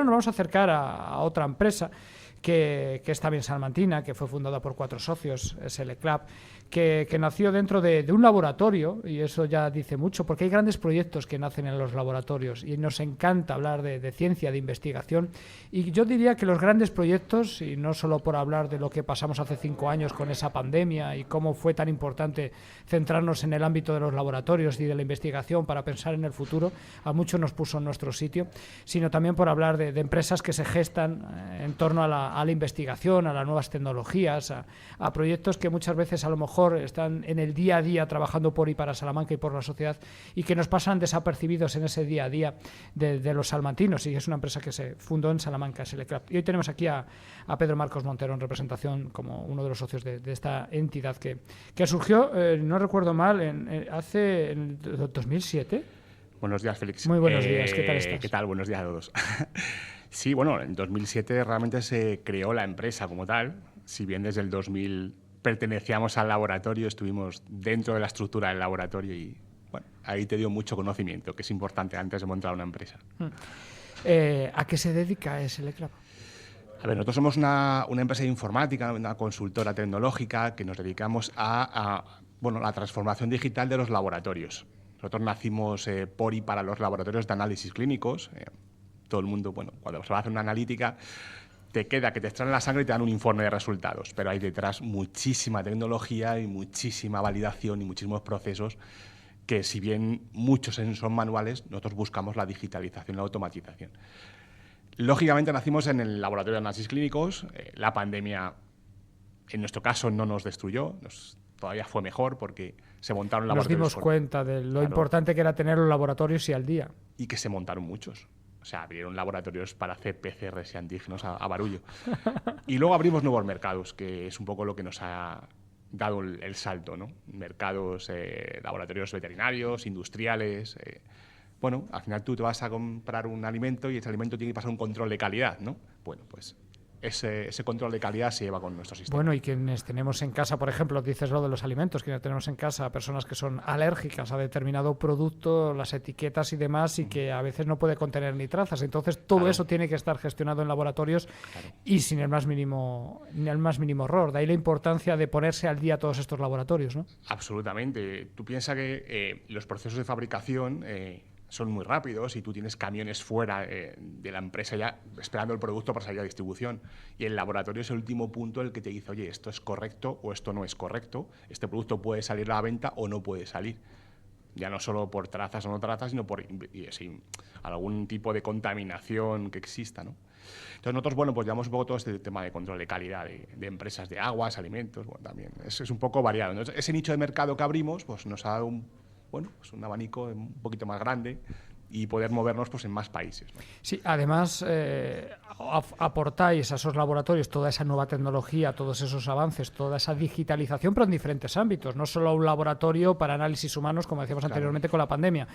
ahora nos vamos a acercar a otra empresa que es también salmantina, que fue fundada por 4 socios, SLClub, que nació dentro de un laboratorio, y eso ya dice mucho, porque hay grandes proyectos que nacen en los laboratorios y nos encanta hablar de ciencia, de investigación, y yo diría que los grandes proyectos, y no solo por hablar de lo que pasamos hace 5 años con esa pandemia y cómo fue tan importante centrarnos en el ámbito de los laboratorios y de la investigación para pensar en el futuro, a muchos nos puso en nuestro sitio, sino también por hablar de empresas que se gestan en torno a la investigación, a las nuevas tecnologías, a proyectos que muchas veces a lo mejor están en el día a día trabajando por y para Salamanca y por la sociedad y que nos pasan desapercibidos en ese día a día de los salmantinos, y es una empresa que se fundó en Salamanca, SLClub. Y hoy tenemos aquí a Pedro Marcos Montero en representación como uno de los socios de esta entidad que surgió, no recuerdo mal, en 2007. Buenos días, Félix. Muy buenos días, ¿qué tal estás? ¿Qué tal? Buenos días a todos. Sí, bueno, en 2007 realmente se creó la empresa como tal, si bien desde el 2000 pertenecíamos al laboratorio, estuvimos dentro de la estructura del laboratorio y bueno, ahí te dio mucho conocimiento, que es importante antes de montar una empresa. ¿A qué se dedica SLClub? A ver, nosotros somos una empresa de informática, una consultora tecnológica que nos dedicamos a la transformación digital de los laboratorios. Nosotros nacimos por y para los laboratorios de análisis clínicos. Todo el mundo, cuando se va a hacer una analítica, te queda que te extraen la sangre y te dan un informe de resultados, pero hay detrás muchísima tecnología y muchísima validación y muchísimos procesos que, si bien muchos son manuales, nosotros buscamos la digitalización, la automatización. Lógicamente nacimos en el laboratorio de análisis clínicos. La pandemia, en nuestro caso, no nos destruyó, todavía fue mejor porque se montaron laboratorios. Nos dimos cuenta de lo importante que era tener los laboratorios y al día. Y que se montaron muchos. O sea, abrieron laboratorios para hacer PCRs y antígenos a barullo. Y luego abrimos nuevos mercados, que es un poco lo que nos ha dado el salto, ¿no? Mercados, laboratorios veterinarios, industriales. Al final tú te vas a comprar un alimento y ese alimento tiene que pasar un control de calidad, ¿no? Bueno, pues ese control de calidad se lleva con nuestro sistema. Bueno, y quienes tenemos en casa, por ejemplo, dices lo de los alimentos, quienes tenemos en casa personas que son alérgicas a determinado producto, las etiquetas y demás, y que a veces no puede contener ni trazas. Entonces, todo eso tiene que estar gestionado en laboratorios y sin el más mínimo error. De ahí la importancia de ponerse al día todos estos laboratorios, ¿no? Absolutamente. Tú piensas que los procesos de fabricación son muy rápidos y tú tienes camiones fuera de la empresa ya esperando el producto para salir a distribución. Y el laboratorio es el último punto en el que te dice, oye, esto es correcto o esto no es correcto, este producto puede salir a la venta o no puede salir. Ya no solo por trazas o no trazas, sino por algún tipo de contaminación que exista, ¿no? Entonces nosotros, pues llevamos un poco todo este tema de control de calidad de empresas de aguas, alimentos, también es un poco variado. Entonces, ese nicho de mercado que abrimos pues nos ha dado un abanico un poquito más grande y poder movernos en más países, ¿no? Sí, además aportáis a esos laboratorios toda esa nueva tecnología, todos esos avances, toda esa digitalización, pero en diferentes ámbitos, no solo un laboratorio para análisis humanos, como decíamos anteriormente con la pandemia,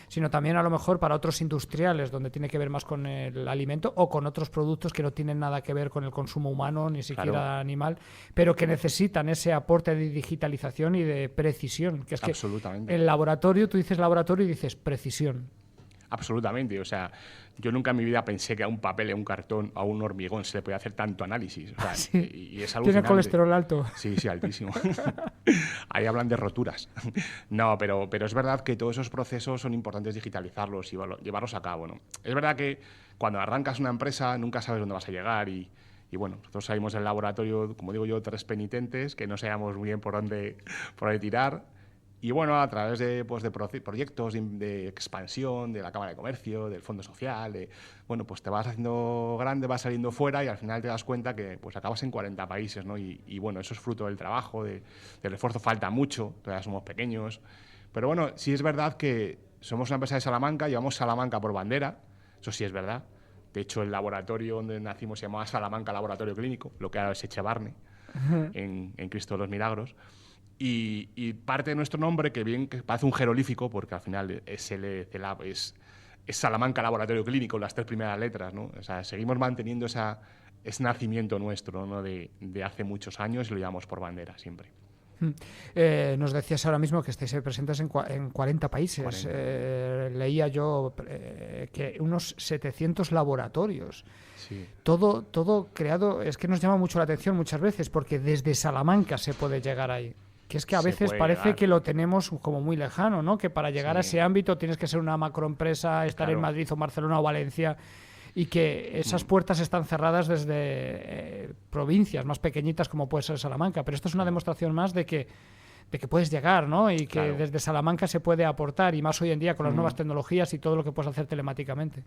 sino también a lo mejor para otros industriales, donde tiene que ver más con el alimento o con otros productos que no tienen nada que ver con el consumo humano, ni siquiera animal, pero que necesitan ese aporte de digitalización y de precisión, que es que el laboratorio, tú dices laboratorio y dices precisión. Absolutamente. O sea, yo nunca en mi vida pensé que a un papel, a un cartón, a un hormigón se le podía hacer tanto análisis. O sea, y es alucinante. ¿Tiene colesterol alto? Sí, altísimo. Ahí hablan de roturas. No, pero es verdad que todos esos procesos son importantes digitalizarlos y llevarlos a cabo, ¿no? Es verdad que cuando arrancas una empresa nunca sabes dónde vas a llegar y nosotros salimos del laboratorio, como digo yo, 3 penitentes, que no sabíamos muy bien por dónde tirar. Y a través de proyectos de expansión, de la Cámara de Comercio, del Fondo Social, pues te vas haciendo grande, vas saliendo fuera y al final te das cuenta que acabas en 40 países, ¿no? Y eso es fruto del trabajo, del esfuerzo. Falta mucho, todavía somos pequeños. Pero sí es verdad que somos una empresa de Salamanca, llevamos Salamanca por bandera, eso sí es verdad. De hecho, el laboratorio donde nacimos se llamaba Salamanca Laboratorio Clínico, lo que ahora es Echevarne, en Cristo de los Milagros. Y parte de nuestro nombre, que parece un jeroglífico, porque al final es Salamanca Laboratorio Clínico, las 3 primeras letras, ¿no? O sea, seguimos manteniendo ese nacimiento nuestro, ¿no? de hace muchos años y lo llevamos por bandera siempre. Nos decías ahora mismo que estáis presentes en 40 países. 40. Leía yo que unos 700 laboratorios. Sí. Todo creado, es que nos llama mucho la atención muchas veces, porque desde Salamanca se puede llegar ahí. Que es que a Se veces puede parece llegar. que lo tenemos como muy lejano, ¿no? Que para llegar a Sí. ese ámbito tienes que ser una macroempresa, estar en Claro. Madrid o Barcelona o Valencia, y que esas puertas están cerradas desde provincias más pequeñitas como puede ser Salamanca. Pero esto es una demostración más de que puedes llegar, ¿no? Y que Claro. desde Salamanca se puede aportar, y más hoy en día con las nuevas tecnologías y todo lo que puedes hacer telemáticamente.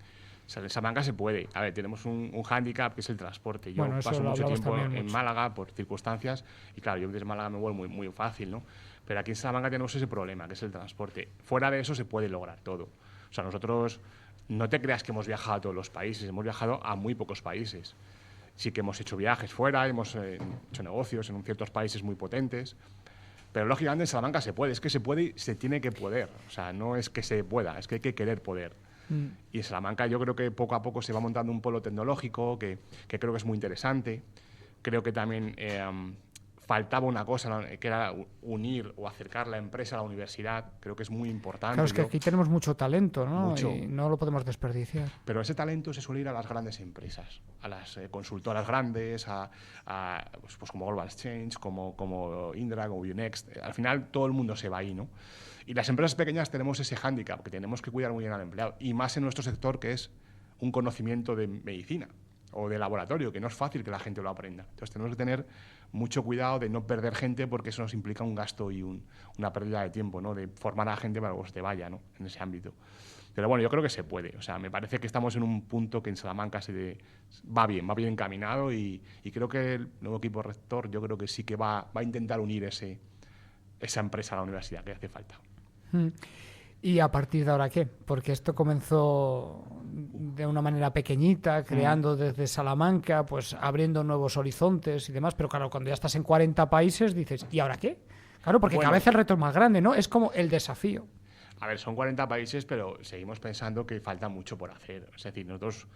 O sea, en Salamanca se puede. A ver, tenemos un hándicap que es el transporte. Yo Bueno, eso paso lo mucho hablamos tiempo también en mucho. Málaga por circunstancias y claro, yo desde Málaga me vuelvo muy fácil, ¿no? Pero aquí en Salamanca tenemos ese problema, que es el transporte. Fuera de eso se puede lograr todo. O sea, nosotros no te creas que hemos viajado a todos los países, hemos viajado a muy pocos países. Sí que hemos hecho viajes fuera, hemos hecho negocios en ciertos países muy potentes, pero lógicamente en Salamanca se puede, es que se puede y se tiene que poder. O sea, no es que se pueda, es que hay que querer poder. Y en Salamanca yo creo que poco a poco se va montando un polo tecnológico que creo que es muy interesante. Creo que también faltaba una cosa, que era unir o acercar la empresa a la universidad. Creo que es muy importante. Claro, es que aquí tenemos mucho talento, ¿no? Mucho. Y no lo podemos desperdiciar. Pero ese talento se suele ir a las grandes empresas, a las consultoras grandes, pues como Global Exchange, como Indra, como Unext. Al final todo el mundo se va ahí, ¿no? Y las empresas pequeñas tenemos ese hándicap, que tenemos que cuidar muy bien al empleado. Y más en nuestro sector, que es un conocimiento de medicina o de laboratorio, que no es fácil que la gente lo aprenda. Entonces tenemos que tener mucho cuidado de no perder gente, porque eso nos implica un gasto y una pérdida de tiempo, ¿no? De formar a la gente para que se vaya, ¿no? En ese ámbito. Pero bueno, yo creo que se puede. O sea, me parece que estamos en un punto que en Salamanca va bien encaminado y creo que el nuevo equipo rector yo creo que sí que va a intentar unir esa empresa a la universidad, que hace falta. ¿Y a partir de ahora qué? Porque esto comenzó de una manera pequeñita, creando desde Salamanca, pues abriendo nuevos horizontes y demás, pero claro, cuando ya estás en 40 países dices, ¿y ahora qué? Claro, porque Bueno. cada vez el reto es más grande, ¿no? Es como el desafío. A ver, son 40 países, pero seguimos pensando que falta mucho por hacer. Es decir, nosotros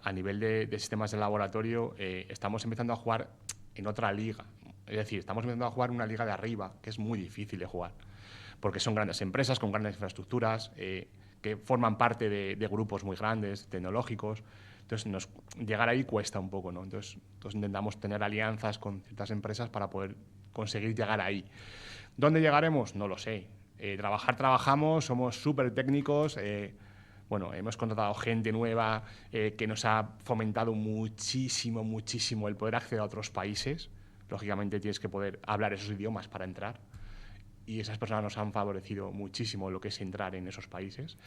a nivel de sistemas de laboratorio estamos empezando a jugar en otra liga. Es decir, estamos empezando a jugar una liga de arriba, que es muy difícil de jugar, porque son grandes empresas con grandes infraestructuras, que forman parte de grupos muy grandes, tecnológicos. Entonces, llegar ahí cuesta un poco, ¿no? Entonces intentamos tener alianzas con ciertas empresas para poder conseguir llegar ahí. ¿Dónde llegaremos? No lo sé. Trabajamos, somos súper técnicos. Bueno, hemos contratado gente nueva que nos ha fomentado muchísimo el poder acceder a otros países. Lógicamente tienes que poder hablar esos idiomas para entrar. Y esas personas nos han favorecido muchísimo lo que es entrar en esos países.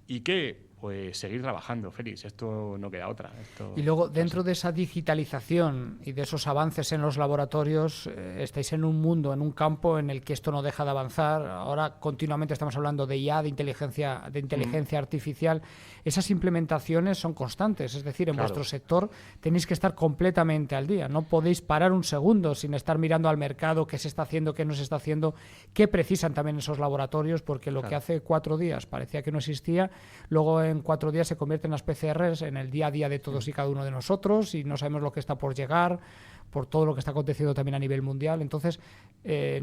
¿Y qué? Pues seguir trabajando, Félix. Esto no queda otra. Y luego, dentro de esa digitalización y de esos avances en los laboratorios, estáis en un mundo, en un campo en el que esto no deja de avanzar. Ahora continuamente estamos hablando de IA, de inteligencia artificial. Esas implementaciones son constantes. Es decir, en Claro. vuestro sector tenéis que estar completamente al día. No podéis parar un segundo sin estar mirando al mercado, qué se está haciendo, qué no se está haciendo, qué precisan también esos laboratorios, porque lo que hace 4 días parecía que no existía, luego en 4 días se convierten las PCRs en el día a día de todos y cada uno de nosotros, y no sabemos lo que está por llegar, por todo lo que está aconteciendo también a nivel mundial. Entonces,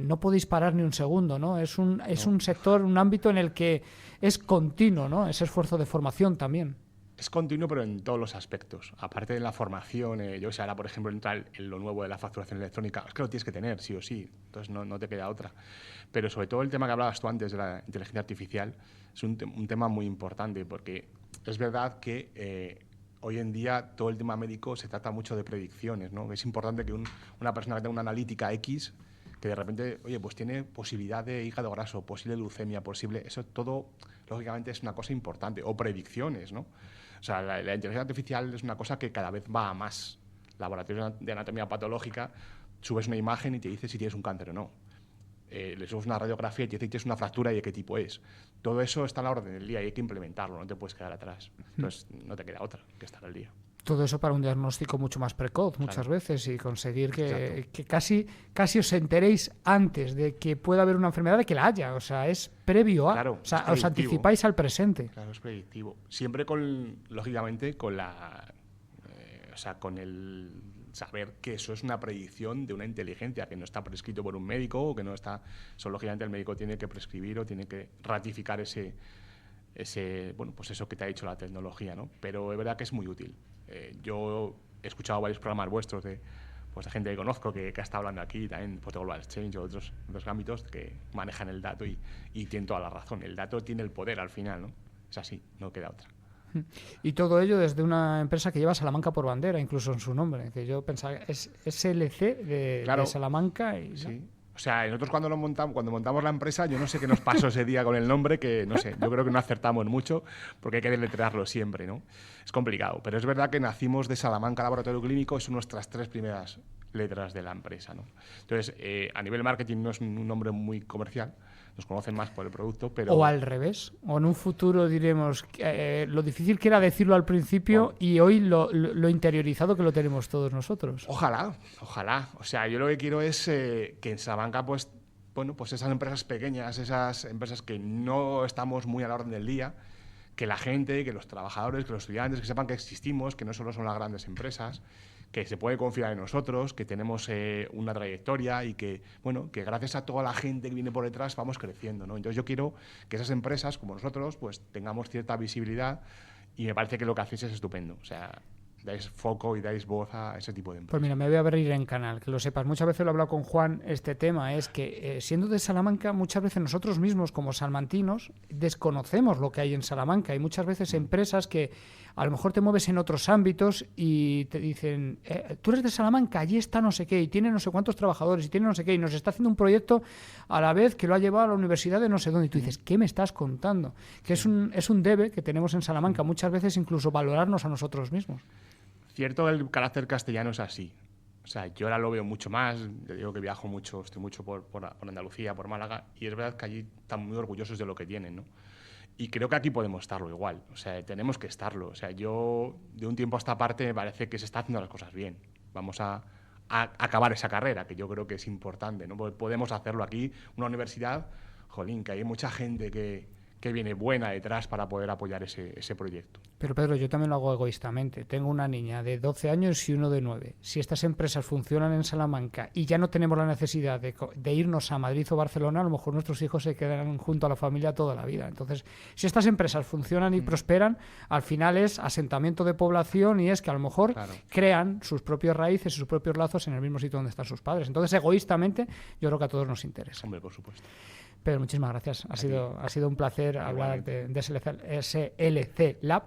no podéis parar ni un segundo, ¿no? Es un sector, un ámbito en el que es continuo, ¿no? Ese esfuerzo de formación también. Es continuo, pero en todos los aspectos. Aparte de la formación, yo sé, ahora, por ejemplo, entrar en lo nuevo de la facturación electrónica, es que lo tienes que tener, sí o sí, entonces no te queda otra. Pero sobre todo el tema que hablabas tú antes de la inteligencia artificial es un tema muy importante, porque es verdad que hoy en día todo el tema médico se trata mucho de predicciones, ¿no? Es importante que una persona que tenga una analítica X, que de repente, oye, pues tiene posibilidad de hígado graso, posible leucemia, eso todo, lógicamente, es una cosa importante, o predicciones, ¿no? O sea, la inteligencia artificial es una cosa que cada vez va a más. Laboratorios de anatomía patológica, subes una imagen y te dice si tienes un cáncer o no. Le subes una radiografía y te dice si tienes una fractura y de qué tipo es. Todo eso está a la orden del día y hay que implementarlo, no te puedes quedar atrás. Entonces, no te queda otra que estar al día. Todo eso para un diagnóstico mucho más precoz muchas veces, y conseguir que casi os enteréis antes de que pueda haber una enfermedad, de que la haya. O sea, es previo a... Claro, o sea, es os anticipáis al presente. Claro, es predictivo. Siempre lógicamente, con la... o sea, con el saber que eso es una predicción de una inteligencia, que no está prescrito por un médico o que no está... Eso, lógicamente, el médico tiene que prescribir o tiene que ratificar bueno, pues eso que te ha dicho la tecnología, ¿no? Pero es verdad que es muy útil. Yo he escuchado varios programas vuestros de gente que conozco que ha estado hablando aquí, también pues, de Global Exchange o otros ámbitos que manejan el dato y tienen toda la razón. El dato tiene el poder al final, ¿no? Es así, no queda otra. Y todo ello desde una empresa que lleva Salamanca por bandera, incluso en su nombre, que yo pensaba es SLC de Salamanca. Y, sí. ¿No? O sea, nosotros cuando montamos la empresa, yo no sé qué nos pasó ese día con el nombre, que no sé, yo creo que no acertamos mucho, porque hay que deletrearlo siempre, ¿no? Es complicado, pero es verdad que nacimos de Salamanca Laboratorio Clínico, son nuestras 3 primeras letras de la empresa, ¿no? Entonces, a nivel marketing no es un nombre muy comercial, nos conocen más por el producto, pero... O al revés, o en un futuro diremos lo difícil que era decirlo al principio y hoy lo interiorizado que lo tenemos todos nosotros. Ojalá. O sea, yo lo que quiero es que en Salamanca, pues esas empresas pequeñas, esas empresas que no estamos muy a la orden del día, que la gente, que los trabajadores, que los estudiantes, que sepan que existimos, que no solo son las grandes empresas, que se puede confiar en nosotros, que tenemos una trayectoria y que gracias a toda la gente que viene por detrás vamos creciendo, ¿no? Entonces yo quiero que esas empresas como nosotros pues tengamos cierta visibilidad y me parece que lo que hacéis es estupendo. O sea, dais foco y dais voz a ese tipo de empresas. Pues mira, me voy a abrir en canal, que lo sepas. Muchas veces lo he hablado con Juan, este tema es que siendo de Salamanca, muchas veces nosotros mismos como salmantinos desconocemos lo que hay en Salamanca. Hay muchas veces empresas que a lo mejor te mueves en otros ámbitos y te dicen, tú eres de Salamanca, allí está no sé qué, y tiene no sé cuántos trabajadores, y tiene no sé qué, y nos está haciendo un proyecto a la vez que lo ha llevado a la universidad de no sé dónde. Y tú dices, ¿qué me estás contando? Que es un debe que tenemos en Salamanca, muchas veces incluso valorarnos a nosotros mismos. Cierto, el carácter castellano es así. O sea, yo ahora lo veo mucho más. Te digo que viajo mucho, estoy mucho por Andalucía, por Málaga, y es verdad que allí están muy orgullosos de lo que tienen, ¿no? Y creo que aquí podemos estarlo igual. O sea, tenemos que estarlo. O sea, yo de un tiempo a esta parte me parece que se está haciendo las cosas bien. Vamos a acabar esa carrera, que yo creo que es importante, ¿no? Podemos hacerlo aquí, una universidad, jolín, que hay mucha gente que viene buena detrás para poder apoyar ese proyecto. Pero Pedro, yo también lo hago egoístamente. Tengo una niña de 12 años y uno de 9. Si estas empresas funcionan en Salamanca y ya no tenemos la necesidad de irnos a Madrid o Barcelona, a lo mejor nuestros hijos se quedan junto a la familia toda la vida. Entonces, si estas empresas funcionan y prosperan, al final es asentamiento de población y es que a lo mejor crean sus propias raíces, sus propios lazos en el mismo sitio donde están sus padres. Entonces, egoístamente, yo creo que a todos nos interesa. Hombre, por supuesto. Pedro, muchísimas gracias. Ha sido un placer hablar de SLC Lab.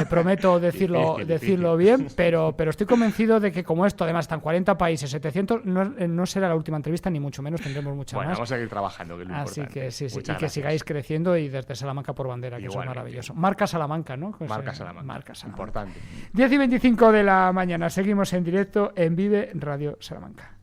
Prometo decirlo bien, pero estoy convencido de que como esto, además, están 40 países, 700, no será la última entrevista, ni mucho menos, tendremos mucha más. Vamos a seguir trabajando, que es lo Así importante. que sí, y que gracias. sigáis creciendo y desde Salamanca por bandera, que eso es maravilloso. Marca Salamanca, ¿no? Marca Salamanca. Importante. 10:25 de la mañana. Seguimos en directo en Vive Radio Salamanca.